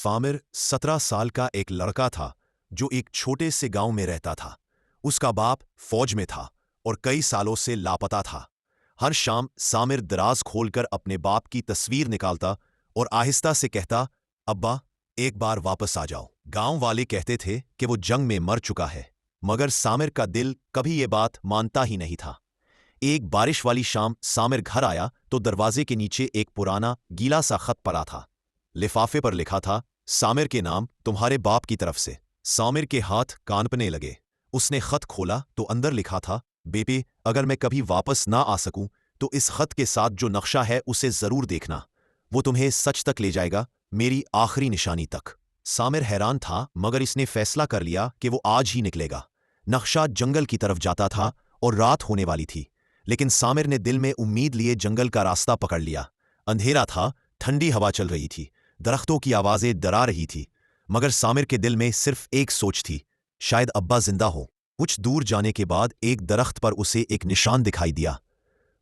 सामिर 17 साल का एक लड़का था जो एक छोटे से गांव में रहता था। उसका बाप फौज में था और कई सालों से लापता था। हर शाम सामिर दराज खोलकर अपने बाप की तस्वीर निकालता और आहिस्ता से कहता, अब्बा, एक बार वापस आ जाओ। गांव वाले कहते थे कि वो जंग में मर चुका है, मगर सामिर का दिल कभी ये बात मानता ही नहीं था। एक बारिश वाली शाम सामिर घर आया तो दरवाजे के नीचे एक पुराना गीला सा खत पड़ा था। लिफाफे पर लिखा था, सामिर के नाम, तुम्हारे बाप की तरफ से। सामिर के हाथ कांपने लगे। उसने खत खोला तो अंदर लिखा था, बेटे, अगर मैं कभी वापस ना आ सकूं तो इस खत के साथ जो नक्शा है उसे जरूर देखना। वो तुम्हें सच तक ले जाएगा, मेरी आखिरी निशानी तक। सामिर हैरान था, मगर इसने फैसला कर लिया कि वो आज ही निकलेगा। नक्शा जंगल की तरफ जाता था और रात होने वाली थी, लेकिन सामिर ने दिल में उम्मीद लिए जंगल का रास्ता पकड़ लिया। अंधेरा था, ठंडी हवा चल रही थी, दरख्तों की आवाजें डरा रही थी, मगर सामिर के दिल में सिर्फ एक सोच थी, शायद अब्बा जिंदा हो। कुछ दूर जाने के बाद एक दरख्त पर उसे एक निशान दिखाई दिया,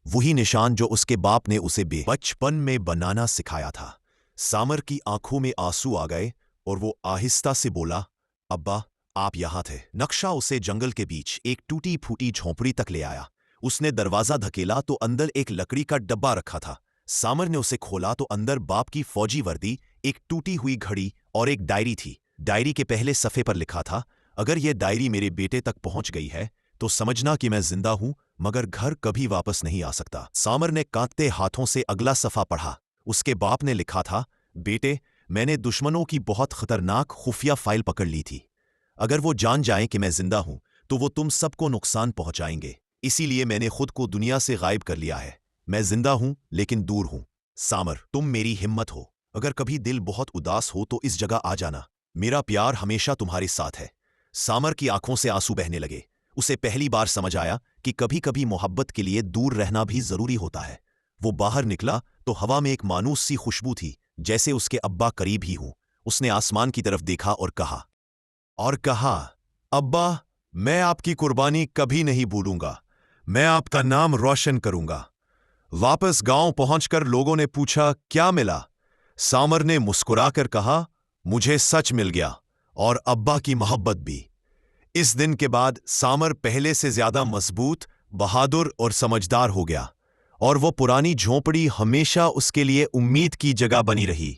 वही निशान जो उसके बाप ने उसे बचपन में बनाना सिखाया था। सामिर की आंखों में आंसू आ गए और वो आहिस्ता से बोला, अब्बा, आप यहां थे। नक्शा उसे जंगल के बीच एक टूटी फूटी झोंपड़ी तक ले आया। उसने दरवाजा धकेला तो अंदर एक लकड़ी का डब्बा रखा था। सामिर ने उसे खोला तो अंदर बाप की फौजी वर्दी, एक टूटी हुई घड़ी और एक डायरी थी। डायरी के पहले सफ़े पर लिखा था, अगर यह डायरी मेरे बेटे तक पहुंच गई है तो समझना कि मैं जिंदा हूं, मगर घर कभी वापस नहीं आ सकता। सामिर ने कांपते हाथों से अगला सफ़ा पढ़ा। उसके बाप ने लिखा था, बेटे, मैंने दुश्मनों की बहुत खतरनाक खुफिया फाइल पकड़ ली थी। अगर वो जान जाएं कि मैं जिंदा हूं तो वो तुम सबको नुकसान पहुंचाएंगे, इसीलिए मैंने खुद को दुनिया से गायब कर लिया है। मैं जिंदा हूं लेकिन दूर हूं। सामिर, तुम मेरी हिम्मत हो। अगर कभी दिल बहुत उदास हो तो इस जगह आ जाना। मेरा प्यार हमेशा तुम्हारे साथ है। सामिर की आंखों से आंसू बहने लगे। उसे पहली बार समझ आया कि कभी कभी मोहब्बत के लिए दूर रहना भी जरूरी होता है। वो बाहर निकला तो हवा में एक मानूस सी खुशबू थी, जैसे उसके अब्बा करीब ही हों। उसने आसमान की तरफ देखा और कहा, अब्बा, मैं आपकी कुर्बानी कभी नहीं भूलूंगा। मैं आपका नाम रोशन करूंगा। वापस गांव पहुंचकर लोगों ने पूछा, क्या मिला? सामिर ने मुस्कुराकर कहा, मुझे सच मिल गया और अब्बा की मोहब्बत भी। इस दिन के बाद सामिर पहले से ज्यादा मजबूत, बहादुर और समझदार हो गया, और वो पुरानी झोंपड़ी हमेशा उसके लिए उम्मीद की जगह बनी रही।